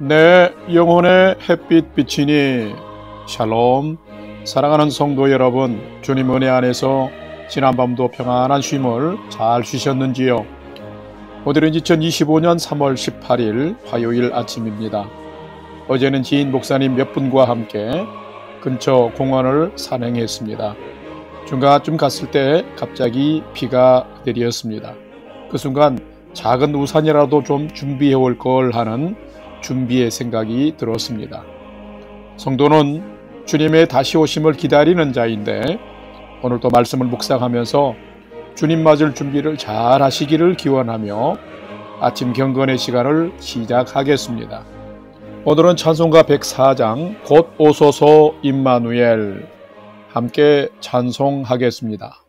내 영혼의 햇빛 비치니 샬롬. 사랑하는 성도 여러분, 주님 은혜 안에서 지난밤도 평안한 쉼을 잘 쉬셨는지요? 오늘은 2025년 3월 18일 화요일 아침입니다. 어제는 지인 목사님 몇 분과 함께 근처 공원을 산행했습니다. 중간쯤 갔을 때 갑자기 비가 내렸습니다. 그 순간 작은 우산이라도 좀 준비해 올 걸 하는 준비의 생각이 들었습니다. 성도는 주님의 다시 오심을 기다리는 자인데 오늘도 말씀을 묵상하면서 주님 맞을 준비를 잘 하시기를 기원하며 아침 경건의 시간을 시작하겠습니다. 오늘은 찬송가 104장 곧 오소서 임마누엘 함께 찬송하겠습니다.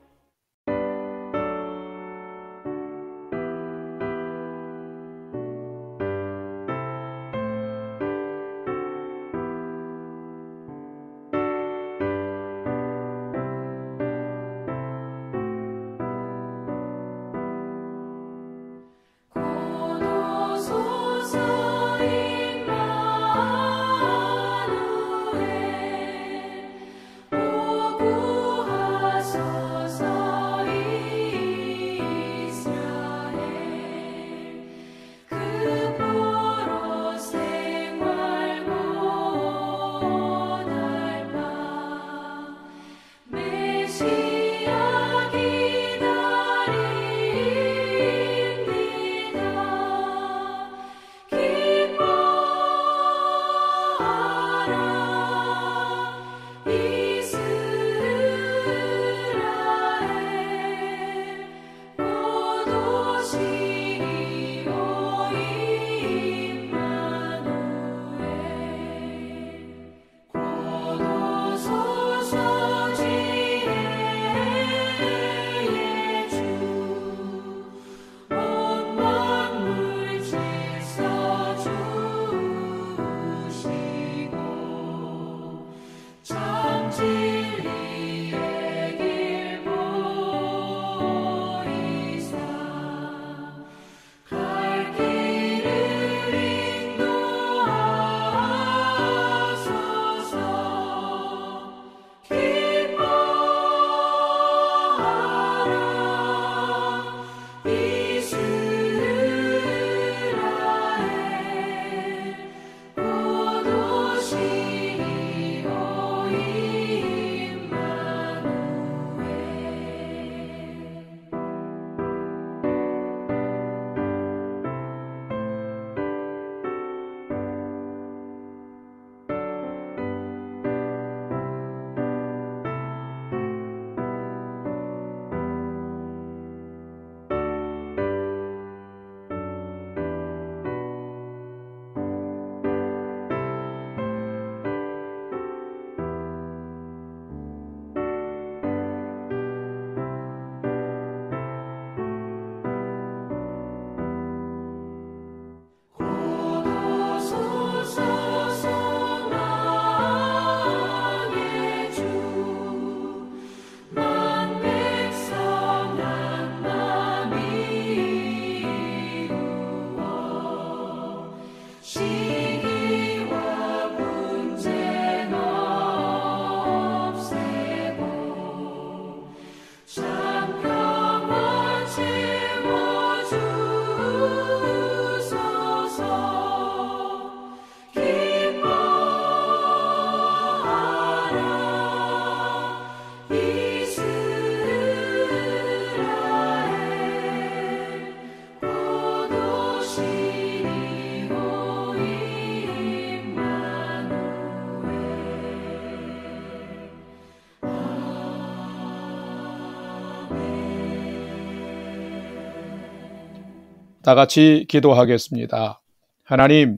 다 같이 기도하겠습니다. 하나님,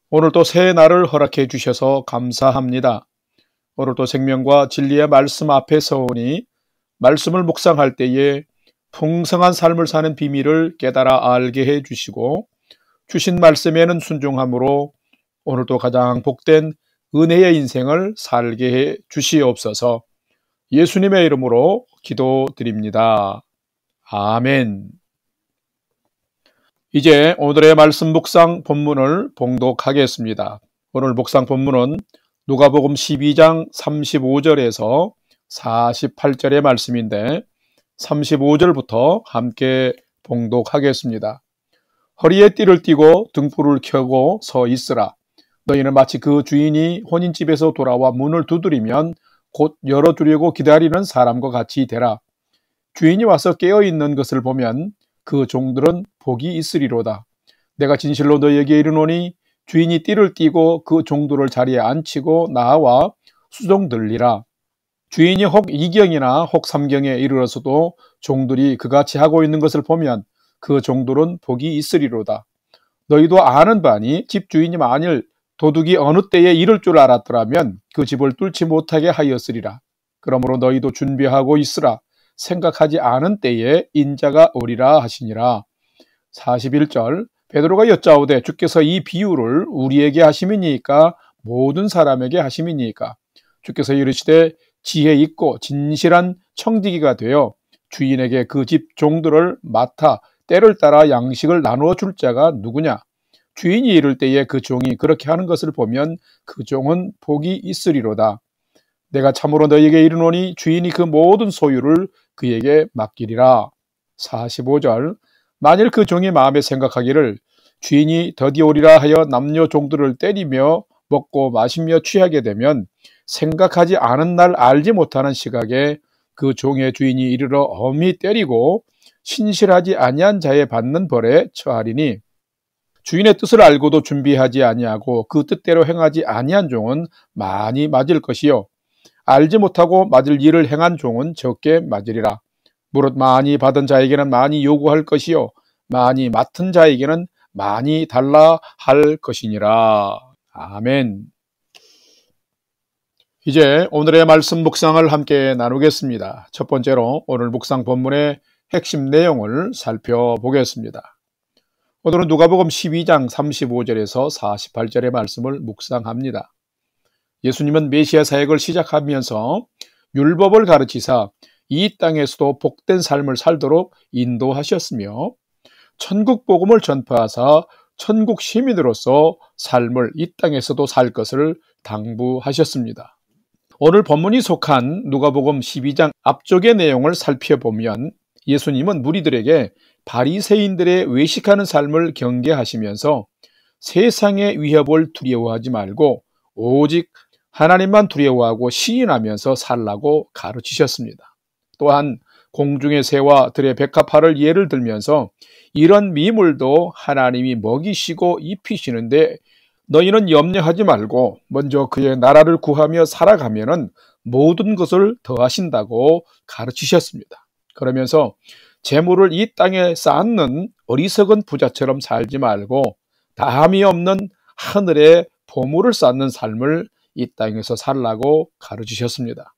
오늘도 새 날을 허락해 주셔서 감사합니다. 오늘도 생명과 진리의 말씀 앞에 서오니 말씀을 묵상할 때에 풍성한 삶을 사는 비밀을 깨달아 알게 해 주시고 주신 말씀에는 순종함으로 오늘도 가장 복된 은혜의 인생을 살게 해 주시옵소서. 예수님의 이름으로 기도드립니다. 아멘. 이제 오늘의 말씀 묵상 본문을 봉독하겠습니다. 오늘 묵상 본문은 누가복음 12장 35절에서 48절의 말씀인데 35절부터 함께 봉독하겠습니다. 허리에 띠를 띠고 등불을 켜고 서 있으라. 너희는 마치 그 주인이 혼인집에서 돌아와 문을 두드리면 곧 열어주려고 기다리는 사람과 같이 되라. 주인이 와서 깨어있는 것을 보면 그 종들은 복이 있으리로다. 내가 진실로 너희에게 이르노니 주인이 띠를 띠고 그 종들을 자리에 앉히고 나와 수종 들리라. 주인이 혹 2경이나 혹 3경에 이르러서도 종들이 그같이 하고 있는 것을 보면 그 종들은 복이 있으리로다. 너희도 아는 바니 집주인이 만일 도둑이 어느 때에 이를 줄 알았더라면 그 집을 뚫지 못하게 하였으리라. 그러므로 너희도 준비하고 있으라. 생각하지 않은 때에 인자가 오리라 하시니라. 41절 베드로가 여짜오되 주께서 이 비유를 우리에게 하심이니까 모든 사람에게 하심이니까 주께서 이르시되 지혜 있고 진실한 청지기가 되어 주인에게 그 집 종들을 맡아 때를 따라 양식을 나누어 줄 자가 누구냐? 주인이 이를 때에 그 종이 그렇게 하는 것을 보면 그 종은 복이 있으리로다. 내가 참으로 너희에게 이르노니 주인이 그 모든 소유를 그에게 맡기리라. 45절 만일 그 종이 마음에 생각하기를 주인이 더디 오리라 하여 남녀 종들을 때리며 먹고 마시며 취하게 되면 생각하지 않은 날 알지 못하는 시각에 그 종의 주인이 이르러 엄히 때리고 신실하지 아니한 자에 받는 벌에 처하리니 주인의 뜻을 알고도 준비하지 아니하고 그 뜻대로 행하지 아니한 종은 많이 맞을 것이요 알지 못하고 맞을 일을 행한 종은 적게 맞으리라. 무릇 많이 받은 자에게는 많이 요구할 것이요 많이 맡은 자에게는 많이 달라 할 것이니라. 아멘. 이제 오늘의 말씀 묵상을 함께 나누겠습니다. 첫 번째로 오늘 묵상 본문의 핵심 내용을 살펴보겠습니다. 오늘은 누가복음 12장 35절에서 48절의 말씀을 묵상합니다. 예수님은 메시아 사역을 시작하면서 율법을 가르치사 이 땅에서도 복된 삶을 살도록 인도하셨으며 천국 복음을 전파하사 천국 시민으로서 삶을 이 땅에서도 살 것을 당부하셨습니다. 오늘 본문이 속한 누가복음 12장 앞쪽의 내용을 살펴보면 예수님은 무리들에게 바리새인들의 외식하는 삶을 경계하시면서 세상의 위협을 두려워하지 말고 오직 하나님만 두려워하고 시인하면서 살라고 가르치셨습니다. 또한 공중의 새와 들의 백합화를 예를 들면서 이런 미물도 하나님이 먹이시고 입히시는데 너희는 염려하지 말고 먼저 그의 나라를 구하며 살아가면은 모든 것을 더하신다고 가르치셨습니다. 그러면서 재물을 이 땅에 쌓는 어리석은 부자처럼 살지 말고 다함이 없는 하늘에 보물을 쌓는 삶을 이 땅에서 살라고 가르치셨습니다.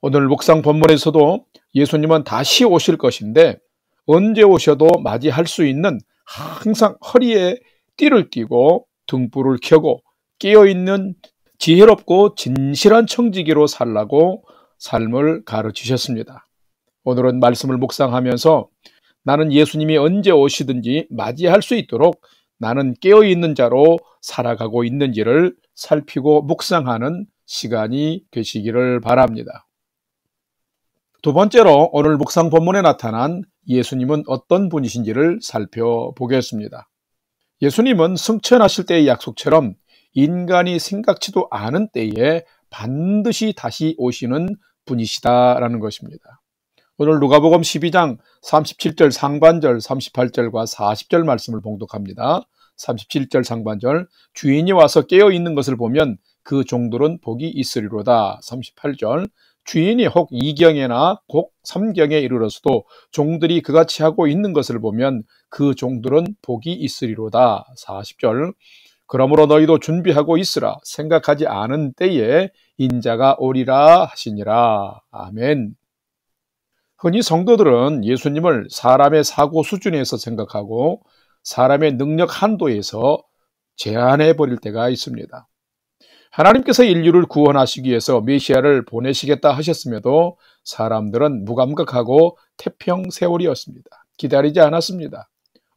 오늘 묵상 본문에서도 예수님은 다시 오실 것인데 언제 오셔도 맞이할 수 있는 항상 허리에 띠를 띠고 등불을 켜고 깨어있는 지혜롭고 진실한 청지기로 살라고 삶을 가르치셨습니다. 오늘은 말씀을 묵상하면서 나는 예수님이 언제 오시든지 맞이할 수 있도록 나는 깨어있는 자로 살아가고 있는지를 살피고 묵상하는 시간이 되시기를 바랍니다. 두 번째로 오늘 묵상 본문에 나타난 예수님은 어떤 분이신지를 살펴보겠습니다. 예수님은 승천하실 때의 약속처럼 인간이 생각지도 않은 때에 반드시 다시 오시는 분이시다라는 것입니다. 오늘 누가복음 12장 37절 상반절 38절과 40절 말씀을 봉독합니다. 37절 상반절 주인이 와서 깨어있는 것을 보면 그 종들은 복이 있으리로다. 38절 주인이 혹 2경에나 혹 3경에 이르러서도 종들이 그같이 하고 있는 것을 보면 그 종들은 복이 있으리로다. 40절 그러므로 너희도 준비하고 있으라. 생각하지 않은 때에 인자가 오리라 하시니라. 아멘. 흔히 성도들은 예수님을 사람의 사고 수준에서 생각하고 사람의 능력 한도에서 제한해 버릴 때가 있습니다. 하나님께서 인류를 구원하시기 위해서 메시아를 보내시겠다 하셨음에도 사람들은 무감각하고 태평 세월이었습니다. 기다리지 않았습니다.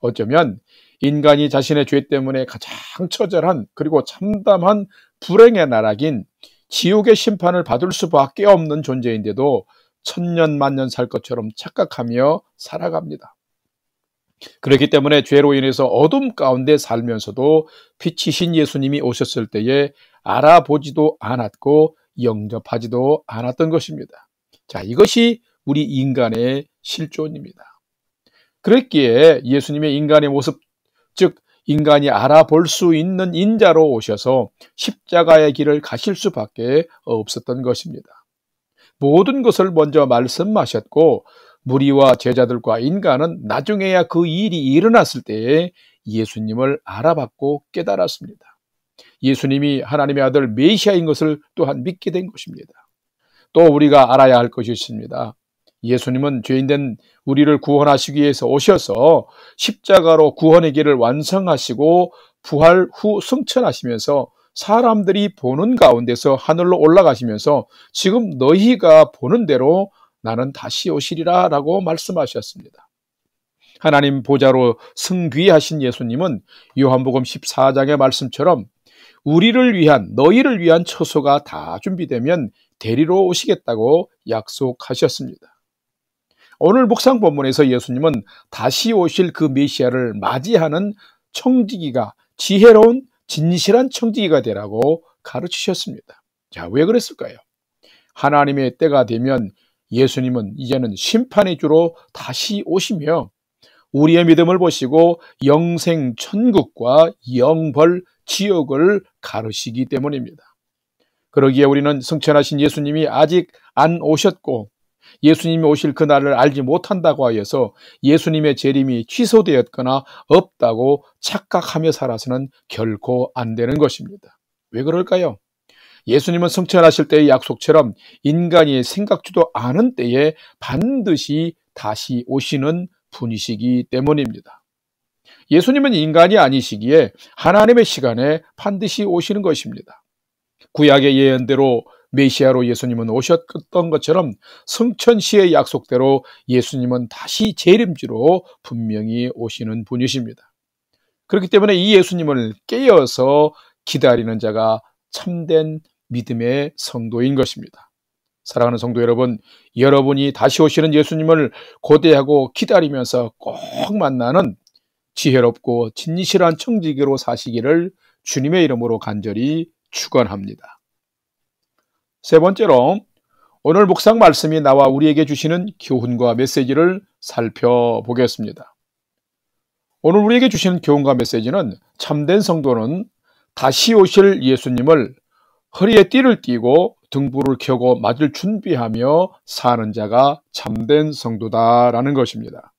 어쩌면 인간이 자신의 죄 때문에 가장 처절한 그리고 참담한 불행의 나락인 지옥의 심판을 받을 수밖에 없는 존재인데도 천년 만년 살 것처럼 착각하며 살아갑니다. 그렇기 때문에 죄로 인해서 어둠 가운데 살면서도 빛이신 예수님이 오셨을 때에 알아보지도 않았고 영접하지도 않았던 것입니다. 자, 이것이 우리 인간의 실존입니다. 그랬기에 예수님의 인간의 모습, 즉 인간이 알아볼 수 있는 인자로 오셔서 십자가의 길을 가실 수밖에 없었던 것입니다. 모든 것을 먼저 말씀하셨고 무리와 제자들과 인간은 나중에야 그 일이 일어났을 때에 예수님을 알아봤고 깨달았습니다. 예수님이 하나님의 아들 메시아인 것을 또한 믿게 된 것입니다. 또 우리가 알아야 할 것이 있습니다. 예수님은 죄인된 우리를 구원하시기 위해서 오셔서 십자가로 구원의 길을 완성하시고 부활 후 승천하시면서 사람들이 보는 가운데서 하늘로 올라가시면서 지금 너희가 보는 대로 나는 다시 오시리라 라고 말씀하셨습니다. 하나님 보좌로 승귀하신 예수님은 요한복음 14장의 말씀처럼 우리를 위한, 너희를 위한 처소가 다 준비되면 데리러 오시겠다고 약속하셨습니다. 오늘 묵상 본문에서 예수님은 다시 오실 그 메시아를 맞이하는 청지기가, 지혜로운 진실한 청지기가 되라고 가르치셨습니다. 자, 왜 그랬을까요? 하나님의 때가 되면 예수님은 이제는 심판의 주로 다시 오시며 우리의 믿음을 보시고 영생 천국과 영벌 지옥을 가르치기 때문입니다. 그러기에 우리는 승천하신 예수님이 아직 안 오셨고 예수님이 오실 그날을 알지 못한다고 하여서 예수님의 재림이 취소되었거나 없다고 착각하며 살아서는 결코 안 되는 것입니다. 왜 그럴까요? 예수님은 승천하실 때의 약속처럼 인간이 생각지도 않은 때에 반드시 다시 오시는 분이시기 때문입니다. 예수님은 인간이 아니시기에 하나님의 시간에 반드시 오시는 것입니다. 구약의 예언대로 메시아로 예수님은 오셨던 것처럼 성천시의 약속대로 예수님은 다시 재림주로 분명히 오시는 분이십니다. 그렇기 때문에 이 예수님을 깨어서 기다리는 자가 참된 믿음의 성도인 것입니다. 사랑하는 성도 여러분, 여러분이 다시 오시는 예수님을 고대하고 기다리면서 꼭 만나는 지혜롭고 진실한 청지기로 사시기를 주님의 이름으로 간절히 축원합니다. 세 번째로 오늘 묵상 말씀이 나와 우리에게 주시는 교훈과 메시지를 살펴보겠습니다. 오늘 우리에게 주시는 교훈과 메시지는 참된 성도는 다시 오실 예수님을 허리에 띠를 띠고 등불을 켜고 맞을 준비하며 사는 자가 참된 성도다라는 것입니다.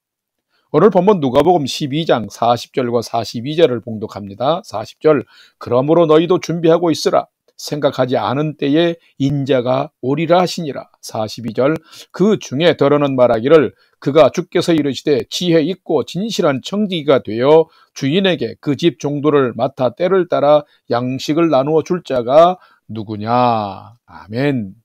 오늘 본문 누가복음 12장 40절과 42절을 봉독합니다. 40절, 그러므로 너희도 준비하고 있으라. 생각하지 않은 때에 인자가 오리라 하시니라. 42절, 그 중에 더러는 말하기를 그가 주께서 이르시되 지혜 있고 진실한 청지기가 되어 주인에게 그 집 종도를 맡아 때를 따라 양식을 나누어 줄 자가 누구냐. 아멘.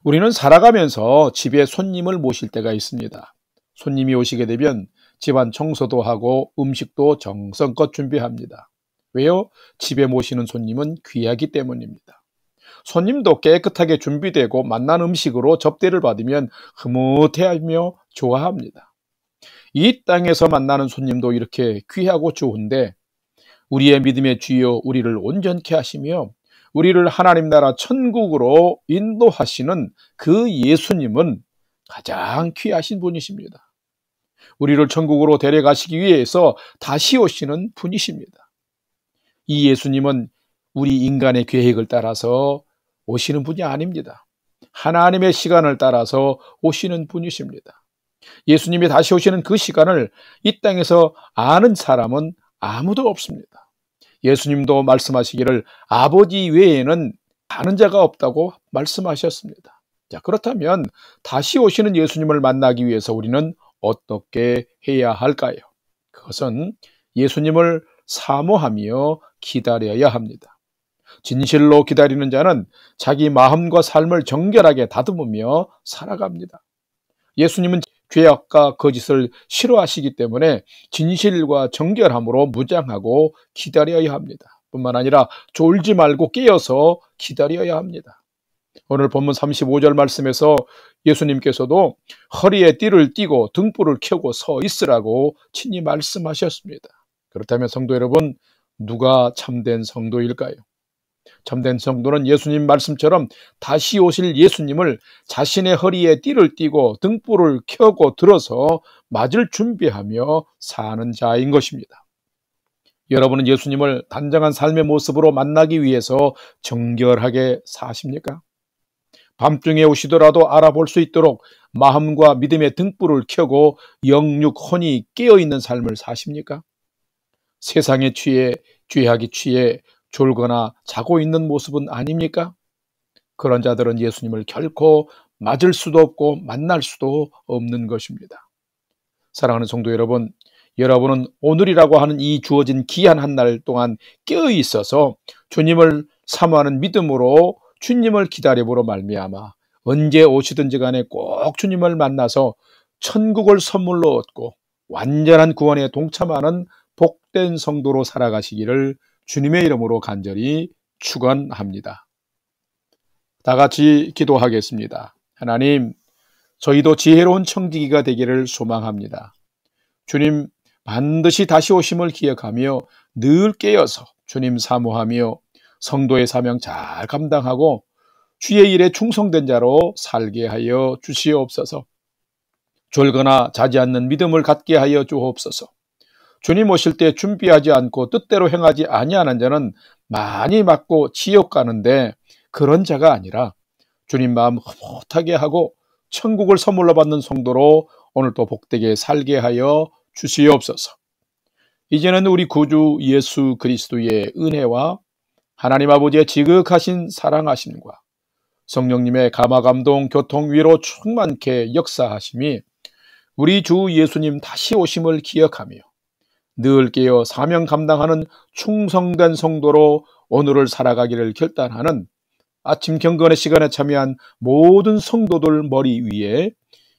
우리는 살아가면서 집에 손님을 모실 때가 있습니다. 손님이 오시게 되면 집안 청소도 하고 음식도 정성껏 준비합니다. 왜요? 집에 모시는 손님은 귀하기 때문입니다. 손님도 깨끗하게 준비되고 맛난 음식으로 접대를 받으면 흐뭇해하며 좋아합니다. 이 땅에서 만나는 손님도 이렇게 귀하고 좋은데 우리의 믿음의 주여 우리를 온전케 하시며 우리를 하나님 나라 천국으로 인도하시는 그 예수님은 가장 귀하신 분이십니다. 우리를 천국으로 데려가시기 위해서 다시 오시는 분이십니다. 이 예수님은 우리 인간의 계획을 따라서 오시는 분이 아닙니다. 하나님의 시간을 따라서 오시는 분이십니다. 예수님이 다시 오시는 그 시간을 이 땅에서 아는 사람은 아무도 없습니다. 예수님도 말씀하시기를 아버지 외에는 아는 자가 없다고 말씀하셨습니다. 자, 그렇다면 다시 오시는 예수님을 만나기 위해서 우리는 어떻게 해야 할까요? 그것은 예수님을 사모하며 기다려야 합니다. 진실로 기다리는 자는 자기 마음과 삶을 정결하게 다듬으며 살아갑니다. 예수님은 죄악과 거짓을 싫어하시기 때문에 진실과 정결함으로 무장하고 기다려야 합니다. 뿐만 아니라 졸지 말고 깨어서 기다려야 합니다. 오늘 본문 35절 말씀에서 예수님께서도 허리에 띠를 띠고 등불을 켜고 서 있으라고 친히 말씀하셨습니다. 그렇다면 성도 여러분, 누가 참된 성도일까요? 참된 성도는 예수님 말씀처럼 다시 오실 예수님을 자신의 허리에 띠를 띠고 등불을 켜고 들어서 맞을 준비하며 사는 자인 것입니다. 여러분은 예수님을 단정한 삶의 모습으로 만나기 위해서 정결하게 사십니까? 밤중에 오시더라도 알아볼 수 있도록 마음과 믿음의 등불을 켜고 영육 혼이 깨어있는 삶을 사십니까? 세상에 취해 죄악에 취해 졸거나 자고 있는 모습은 아닙니까? 그런 자들은 예수님을 결코 맞을 수도 없고 만날 수도 없는 것입니다. 사랑하는 성도 여러분, 여러분은 오늘이라고 하는 이 주어진 귀한 한 날 동안 깨어 있어서 주님을 사모하는 믿음으로 주님을 기다림으로 말미암아 언제 오시든지 간에 꼭 주님을 만나서 천국을 선물로 얻고 완전한 구원에 동참하는 복된 성도로 살아가시기를 주님의 이름으로 간절히 축원합니다. 다 같이 기도하겠습니다. 하나님, 저희도 지혜로운 청지기가 되기를 소망합니다. 주님, 반드시 다시 오심을 기억하며 늘 깨어서 주님 사모하며 성도의 사명 잘 감당하고 주의 일에 충성된 자로 살게 하여 주시옵소서. 졸거나 자지 않는 믿음을 갖게 하여 주옵소서. 주님 오실 때 준비하지 않고 뜻대로 행하지 아니하는 자는 많이 맞고 지옥 가는데, 그런 자가 아니라 주님 마음 흐뭇하게 하고 천국을 선물로 받는 성도로 오늘도 복되게 살게 하여 주시옵소서. 이제는 우리 구주 예수 그리스도의 은혜와 하나님 아버지의 지극하신 사랑하심과 성령님의 감화감동 교통 위로 충만케 역사하심이 우리 주 예수님 다시 오심을 기억하며 늘 깨어 사명 감당하는 충성된 성도로 오늘을 살아가기를 결단하는 아침 경건의 시간에 참여한 모든 성도들 머리 위에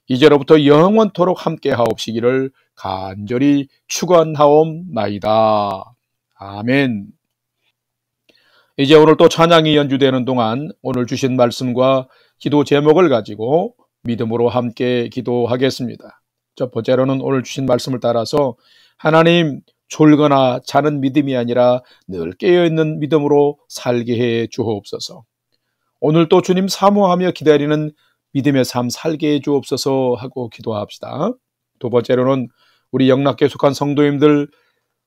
이제로부터 영원토록 함께 하옵시기를 간절히 축원하옵나이다. 아멘. 이제 오늘 또 찬양이 연주되는 동안 오늘 주신 말씀과 기도 제목을 가지고 믿음으로 함께 기도하겠습니다. 첫 번째로는 오늘 주신 말씀을 따라서 하나님, 졸거나 자는 믿음이 아니라 늘 깨어있는 믿음으로 살게 해 주옵소서. 오늘 또 주님 사모하며 기다리는 믿음의 삶 살게 해 주옵소서 하고 기도합시다. 두 번째로는 우리 영락교에 속한 성도님들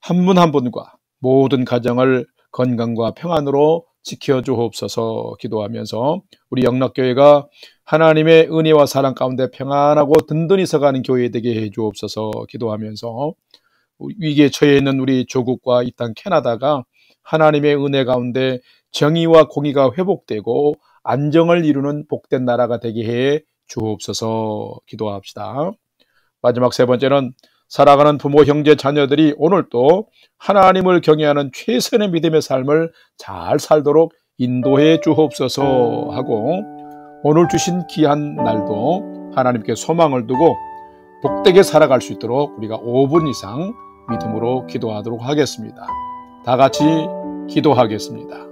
한 분 한 분과 모든 가정을 건강과 평안으로 지켜주옵소서 기도하면서 우리 영락교회가 하나님의 은혜와 사랑 가운데 평안하고 든든히 서가는 교회 되게 해 주옵소서 기도하면서 위기에 처해 있는 우리 조국과 이 땅 캐나다가 하나님의 은혜 가운데 정의와 공의가 회복되고 안정을 이루는 복된 나라가 되게 해 주옵소서 기도합시다. 마지막 세 번째는 살아가는 부모, 형제, 자녀들이 오늘도 하나님을 경외하는 최선의 믿음의 삶을 잘 살도록 인도해 주옵소서 하고, 오늘 주신 귀한 날도 하나님께 소망을 두고 복되게 살아갈 수 있도록 우리가 5분 이상 믿음으로 기도하도록 하겠습니다. 다 같이 기도하겠습니다.